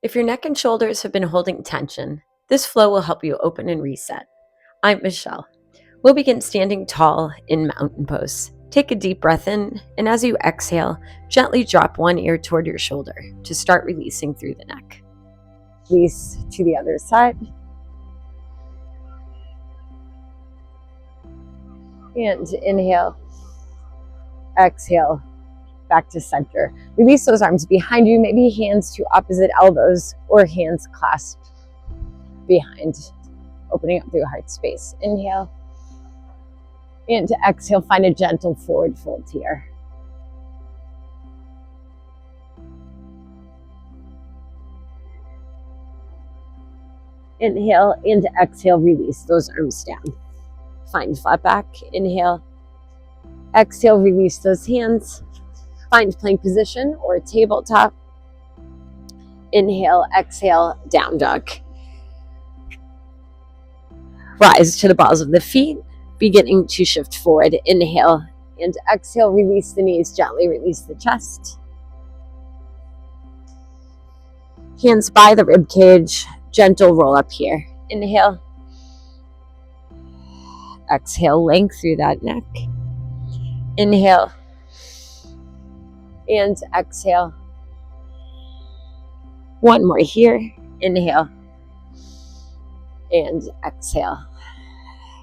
If your neck and shoulders have been holding tension, this flow will help you open and reset. I'm Michelle. We'll begin standing tall in mountain pose. Take a deep breath in, and as you exhale, gently drop one ear toward your shoulder to start releasing through the neck. Release to the other side. And inhale, exhale, back to center. Release those arms behind you, maybe hands to opposite elbows or hands clasped behind, opening up through heart space. Inhale, and to exhale, find a gentle forward fold here. Inhale, and to exhale, release those arms down. Find flat back, inhale, exhale, release those hands. Find plank position or tabletop. Inhale, exhale, down dog. Rise to the balls of the feet, beginning to shift forward. Inhale and exhale, release the knees, gently release the chest. Hands by the rib cage, gentle roll up here. Inhale. Exhale, length through that neck. Inhale. And exhale. One more here. Inhale. And exhale.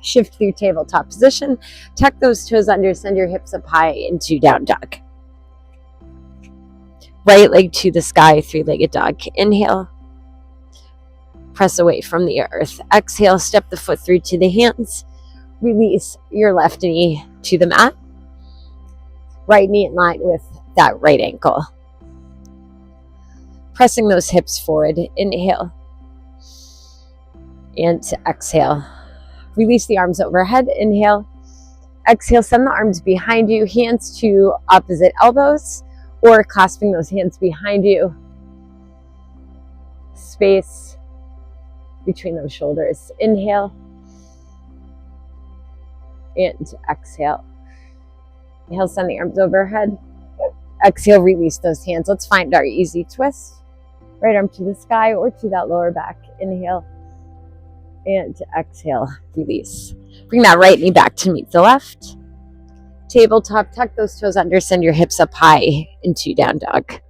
Shift through tabletop position. Tuck those toes under, send your hips up high into down dog. Right leg to the sky, three-legged dog. Inhale. Press away from the earth. Exhale, step the foot through to the hands. Release your left knee to the mat. Right knee in line with that right ankle. Pressing those hips forward. Inhale. And exhale. Release the arms overhead. Inhale. Exhale, send the arms behind you, hands to opposite elbows, or clasping those hands behind you. Space between those shoulders. Inhale. And exhale. Inhale, send the arms overhead. Exhale, release those hands. Let's find our easy twist. Right arm to the sky or to that lower back. Inhale. And exhale, release. Bring that right knee back to meet the left. Tabletop, tuck those toes under, send your hips up high into down dog.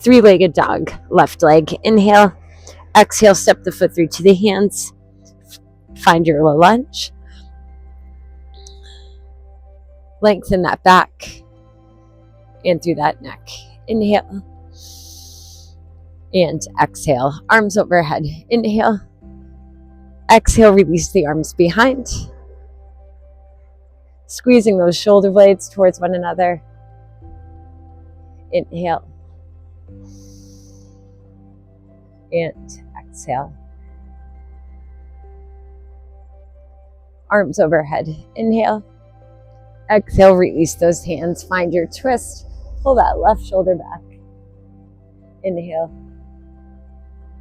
Three-legged dog, left leg. Inhale. Exhale, step the foot through to the hands. Find your low lunge. Lengthen that back and through that neck. Inhale and exhale. Arms overhead. Inhale. Exhale, release the arms behind. Squeezing those shoulder blades towards one another. Inhale. And exhale. Arms overhead. Inhale. Exhale, release those hands. Find your twist. Pull that left shoulder back. Inhale.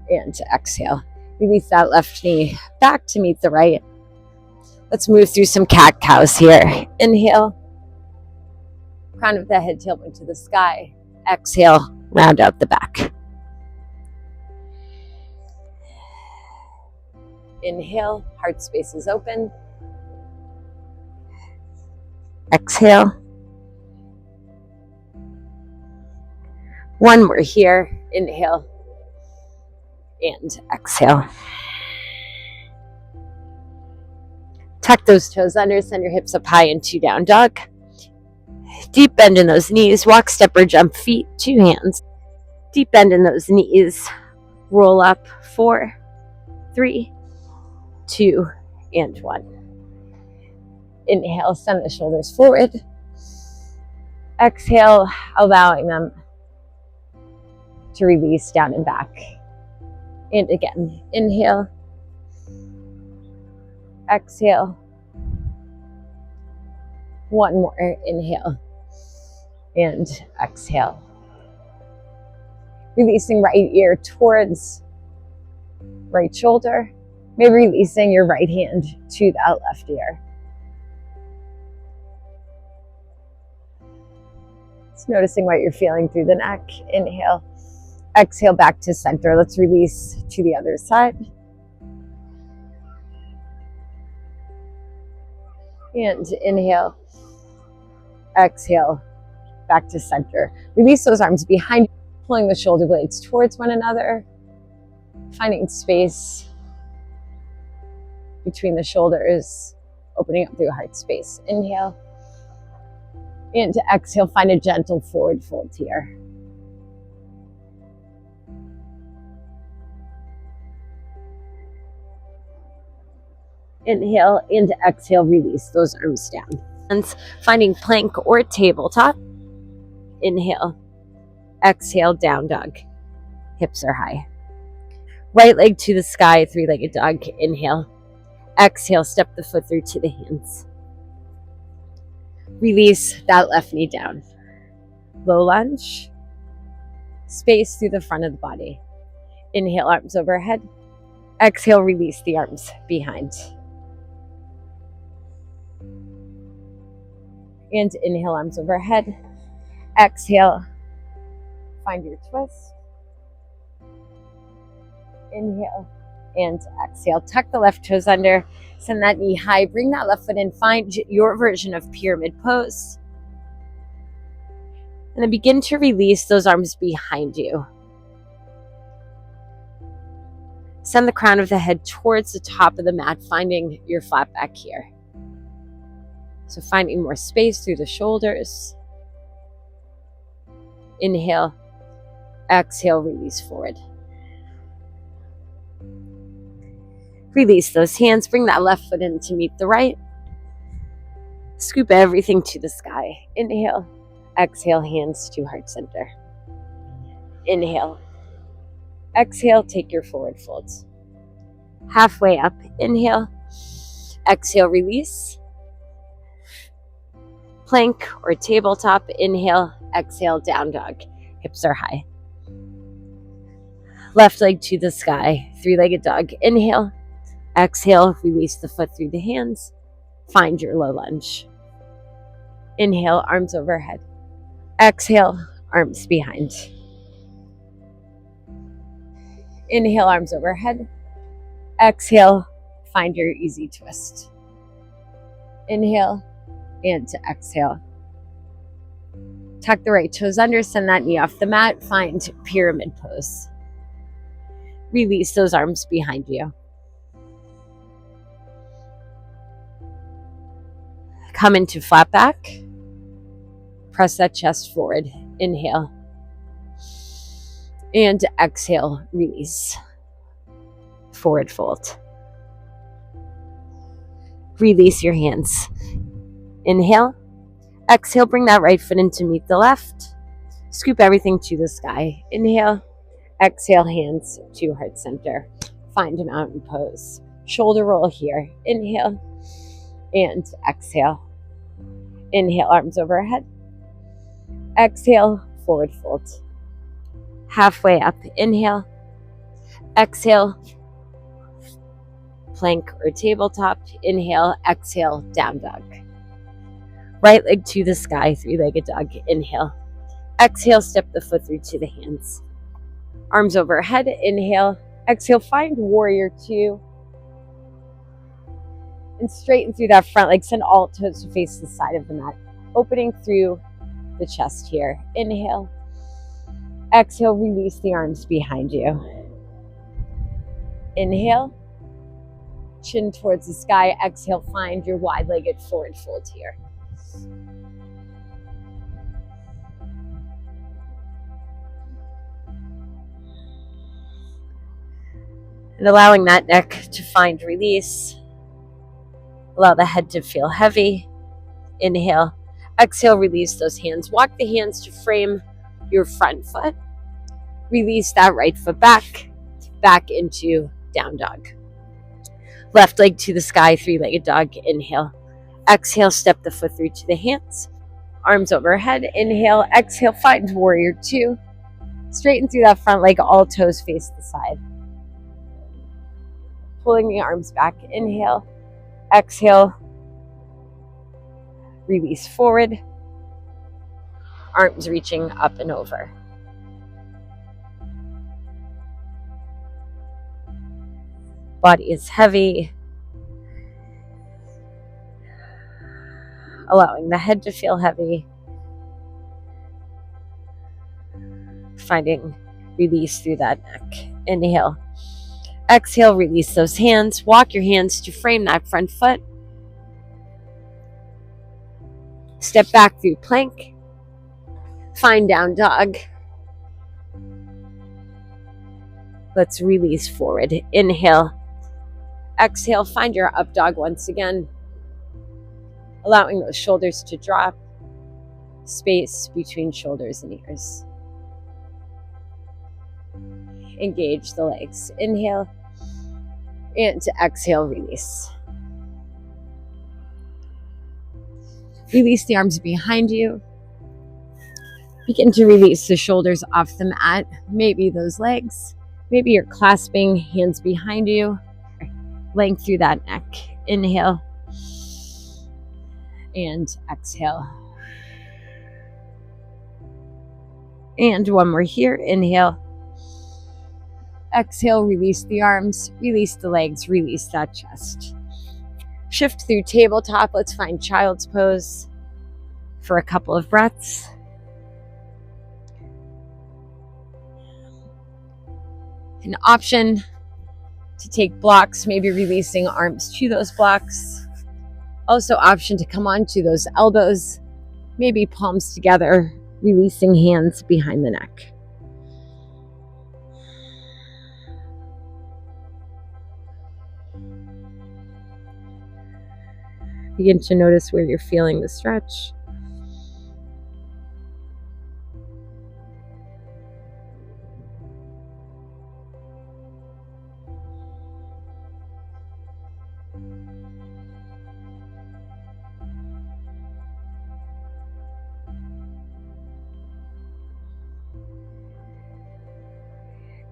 And exhale. Release that left knee back to meet the right. Let's move through some cat-cows here. Inhale. Crown of the head, tailbone to the sky. Exhale, round out the back. Inhale, heart space is open. Exhale. One more here. Inhale. And exhale. Tuck those toes under, send your hips up high into down dog. Deep bend in those knees. Walk, step, or jump feet, two hands. Deep bend in those knees. Roll up, 4, 3, 2, and 1. Inhale, send the shoulders forward. Exhale, allowing them to release down and back. And again, inhale. Exhale. One more, inhale. And exhale. Releasing right ear towards right shoulder. Maybe releasing your right hand to that left ear. Just noticing what you're feeling through the neck. Inhale. Exhale back to center. Let's release to the other side. And inhale, exhale, back to center. Release those arms behind you, pulling the shoulder blades towards one another, finding space between the shoulders, opening up through heart space. Inhale, and to exhale, find a gentle forward fold here. Inhale, and to exhale, release those arms down. And finding plank or tabletop. Inhale, exhale, down dog. Hips are high. Right leg to the sky, three-legged dog. Inhale, exhale, step the foot through to the hands. Release that left knee down. Low lunge. Space through the front of the body. Inhale, arms overhead. Exhale, release the arms behind. And inhale, arms overhead. Exhale, find your twist. Inhale and exhale. Tuck the left toes under. Send that knee high. Bring that left foot in. Find your version of pyramid pose. And then begin to release those arms behind you. Send the crown of the head towards the top of the mat, finding your flat back here. So finding more space through the shoulders. Inhale, exhale, release forward. Release those hands, bring that left foot in to meet the right. Scoop everything to the sky. Inhale, exhale, hands to heart center. Inhale, exhale, take your forward folds. Halfway up, inhale, exhale, release. Plank or tabletop, inhale, exhale, down dog. Hips are high. Left leg to the sky, three-legged dog. Inhale, exhale, release the foot through the hands. Find your low lunge. Inhale, arms overhead. Exhale, arms behind. Inhale, arms overhead. Exhale, find your easy twist. Inhale, and to exhale. Tuck the right toes under, send that knee off the mat, find pyramid pose. Release those arms behind you. Come into flat back. Press that chest forward. Inhale. And exhale, release. Forward fold. Release your hands. Inhale. Exhale, bring that right foot in to meet the left. Scoop everything to the sky. Inhale. Exhale, hands to heart center. Find a mountain pose. Shoulder roll here. Inhale and exhale. Inhale, arms overhead. Exhale, forward fold. Halfway up, inhale. Exhale, plank or tabletop. Inhale, exhale, down dog. Right leg to the sky, three-legged dog. Inhale. Exhale, step the foot through to the hands. Arms overhead, inhale. Exhale, find warrior two. And straighten through that front leg. Send all toes to face the side of the mat. Opening through the chest here. Inhale. Exhale, release the arms behind you. Inhale. Chin towards the sky. Exhale, find your wide-legged forward fold here. And allowing that neck to find release. Allow the head to feel heavy. Inhale. Exhale, release those hands. Walk the hands to frame your front foot. Release that right foot back into down dog. Left leg to the sky, three-legged dog. Inhale. Exhale, step the foot through to the hands. Arms overhead. Inhale. Exhale, find warrior two. Straighten through that front leg. All toes face the side. Pulling the arms back. Inhale. Exhale. Release forward. Arms reaching up and over. Body is heavy. Allowing the head to feel heavy. Finding release through that neck. Inhale. Exhale, release those hands. Walk your hands to frame that front foot. Step back through plank. Find down dog. Let's release forward. Inhale. Exhale, find your up dog once again. Allowing those shoulders to drop. Space between shoulders and ears. Engage the legs. Inhale. And to exhale, release. Release the arms behind you. Begin to release the shoulders off the mat. Maybe those legs. Maybe you're clasping hands behind you. Length through that neck. Inhale. And exhale. And one more here. Inhale. Exhale, release the arms, release the legs, release that chest. Shift through tabletop. Let's find child's pose for a couple of breaths. An option to take blocks, maybe releasing arms to those blocks. Also option to come onto those elbows, maybe palms together, releasing hands behind the neck. Begin to notice where you're feeling the stretch.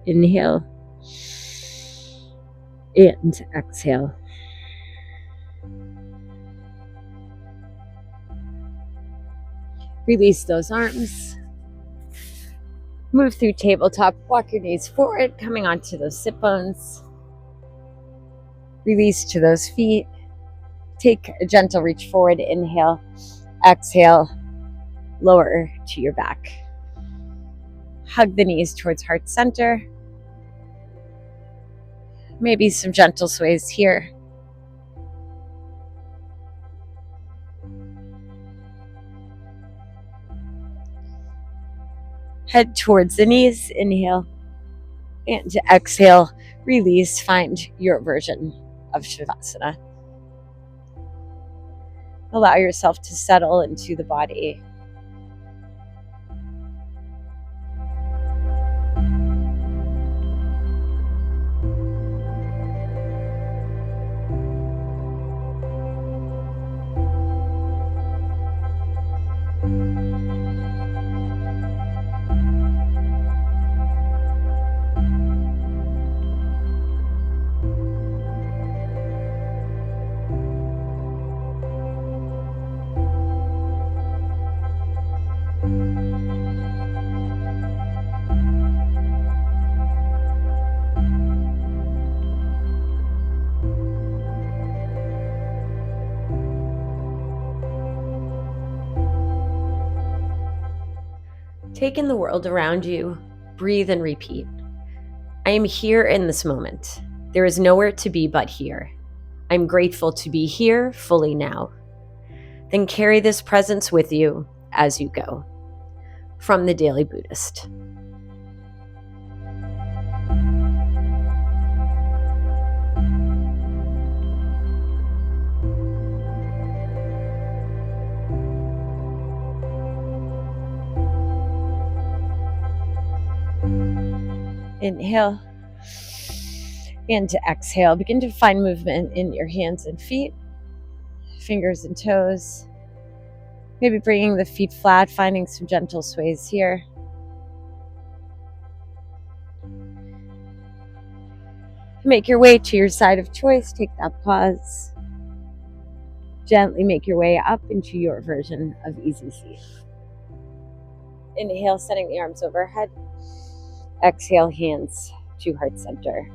Inhale and exhale. Release those arms. Move through tabletop. Walk your knees forward, coming onto those sit bones. Release to those feet. Take a gentle reach forward. Inhale. Exhale. Lower to your back. Hug the knees towards heart center. Maybe some gentle sways here. Head towards the knees. Inhale. And to exhale, release. Find your version of Shavasana. Allow yourself to settle into the body. Take in the world around you, breathe and repeat. I am here in this moment. There is nowhere to be but here. I'm grateful to be here fully now. Then carry this presence with you as you go. From the Daily Buddhist. Inhale and to exhale. Begin to find movement in your hands and feet, fingers and toes. Maybe bringing the feet flat, finding some gentle sways here. Make your way to your side of choice. Take that pause. Gently make your way up into your version of easy seat. Inhale, setting the arms overhead. Exhale, hands to heart center.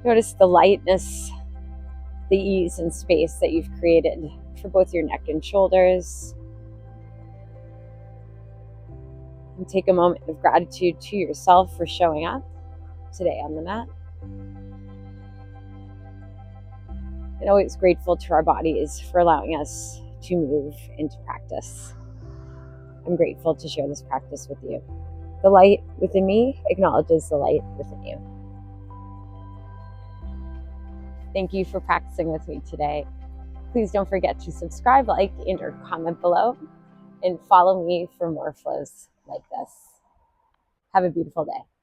Notice the lightness, the ease and space that you've created for both your neck and shoulders. And take a moment of gratitude to yourself for showing up today on the mat. And always grateful to our bodies for allowing us to move into practice. I'm grateful to share this practice with you. The light within me acknowledges the light within you. Thank you for practicing with me today. Please don't forget to subscribe, like, and or comment below, and follow me for more flows like this. Have a beautiful day.